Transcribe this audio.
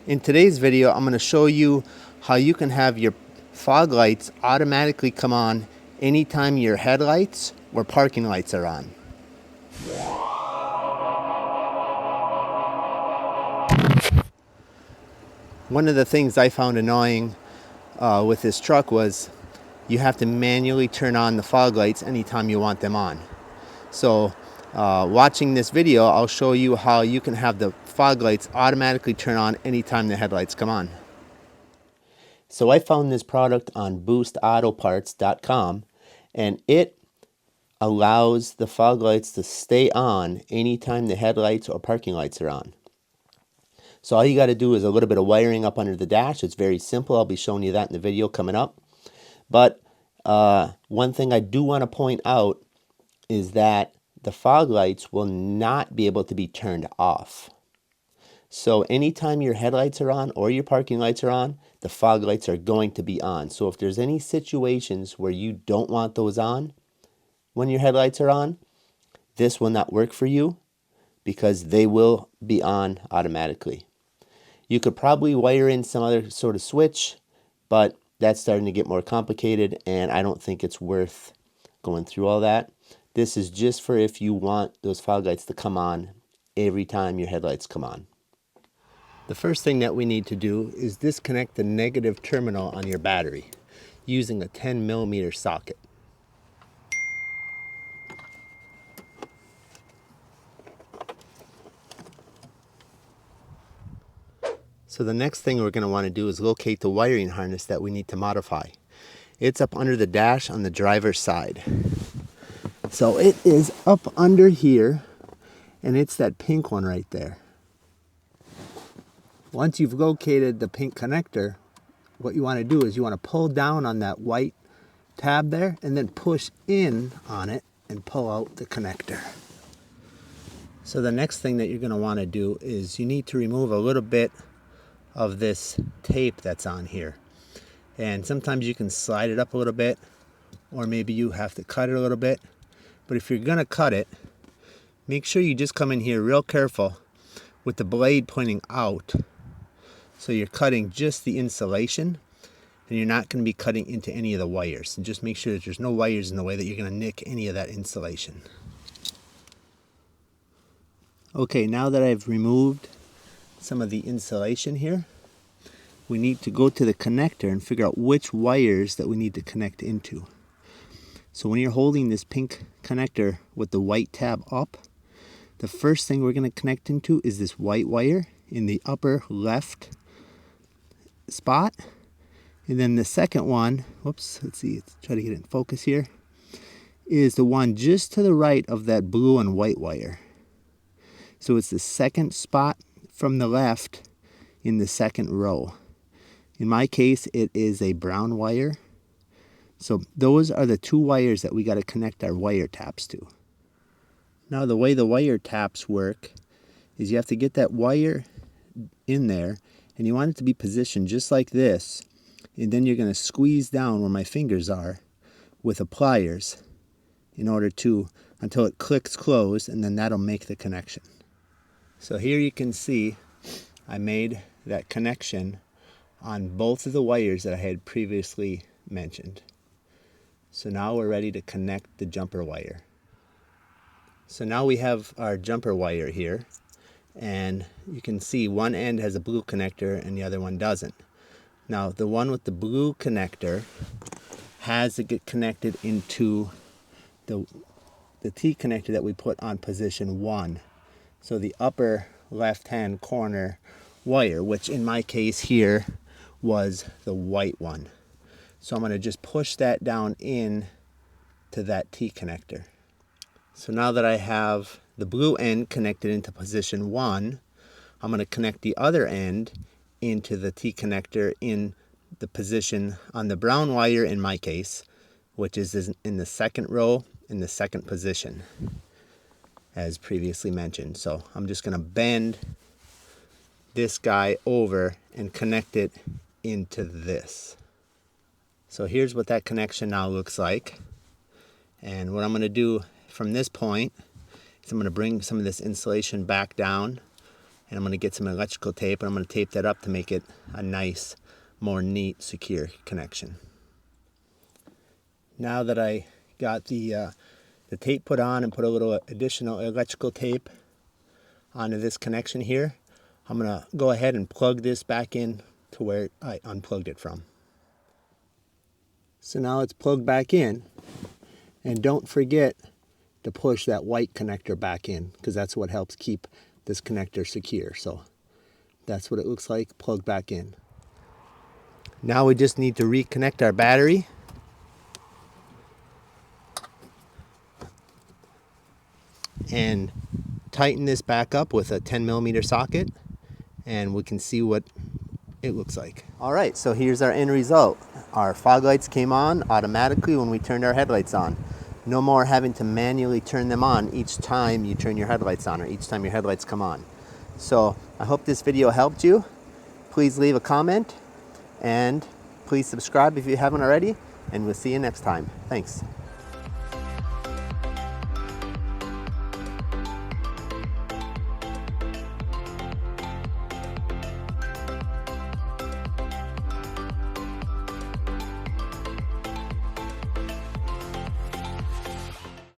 In today's video, I'm going to show you how you can have your fog lights automatically come on anytime your headlights or parking lights are on. One of the things I found annoying with this truck was you have to manually turn on the fog lights anytime you want them on. So watching this video, I'll show you how you can have the fog lights automatically turn on anytime the headlights come on. So I found this product on boostautoparts.com, and it allows the fog lights to stay on anytime the headlights or parking lights are on. So all you got to do is a little bit of wiring up under the dash. It's very simple. I'll be showing you that in the video coming up. But one thing I do want to point out is that the fog lights will not be able to be turned off. So anytime your headlights are on or your parking lights are on, the fog lights are going to be on. So if there's any situations where you don't want those on when your headlights are on, this will not work for you because they will be on automatically. You could probably wire in some other sort of switch, but that's starting to get more complicated, and I don't think it's worth going through all that. This is just for if you want those fog lights to come on every time your headlights come on. The first thing that we need to do is disconnect the negative terminal on your battery using a 10mm socket. So the next thing we're going to want to do is locate the wiring harness that we need to modify. It's up under the dash on the driver's side. So it is up under here, and it's that pink one right there. Once you've located the pink connector, what you want to do is you want to pull down on that white tab there and then push in on it and pull out the connector. So the next thing that you're going to want to do is you need to remove a little bit of this tape that's on here. And sometimes you can slide it up a little bit, or maybe you have to cut it a little bit. But if you're going to cut it, make sure you just come in here real careful with the blade pointing out. So you're cutting just the insulation, and you're not going to be cutting into any of the wires. And just make sure that there's no wires in the way that you're going to nick any of that insulation. Okay, now that I've removed some of the insulation here, we need to go to the connector and figure out which wires that we need to connect into. So when you're holding this pink connector with the white tab up, the first thing we're going to connect into is this white wire in the upper left spot. And then the second one, whoops, let's try to get it in focus here, is the one just to the right of that blue and white wire. So it's the second spot from the left in the second row. In my case, it is a brown wire. So those are the two wires that we got to connect our wire taps to. Now the way the wire taps work is you have to get that wire in there, and you want it to be positioned just like this, and then you're going to squeeze down where my fingers are with the pliers in order to, until it clicks closed, and then that'll make the connection. So here you can see I made that connection on both of the wires that I had previously mentioned. So now we're ready to connect the jumper wire. So now we have our jumper wire here, and you can see one end has a blue connector and the other one doesn't. Now the one with the blue connector has to get connected into the T connector that we put on position 1. So the upper left hand corner wire, which in my case here was the white one. So I'm going to just push that down in to that T connector. So now that I have the blue end connected into position 1, I'm going to connect the other end into the T connector in the position on the brown wire in my case, which is in the second row in the second position, as previously mentioned. So I'm just going to bend this guy over and connect it into this. So here's what that connection now looks like. And what I'm going to do from this point is I'm going to bring some of this insulation back down And I'm going to get some electrical tape, and I'm going to tape that up to make it a nice, more neat, secure connection. Now that I got the tape put on and put a little additional electrical tape onto this connection here, I'm going to go ahead and plug this back in to where I unplugged it from. So now it's plugged back in, and don't forget to push that white connector back in, because that's what helps keep this connector secure. So that's what it looks like, plugged back in. Now we just need to reconnect our battery. And tighten this back up with a 10mm socket, and we can see what it looks like. Alright, so here's our end result. Our fog lights came on automatically when we turned our headlights on. No more having to manually turn them on each time you turn your headlights on or each time your headlights come on. So I hope this video helped you. Please leave a comment and please subscribe if you haven't already, and we'll see you next time. Thanks.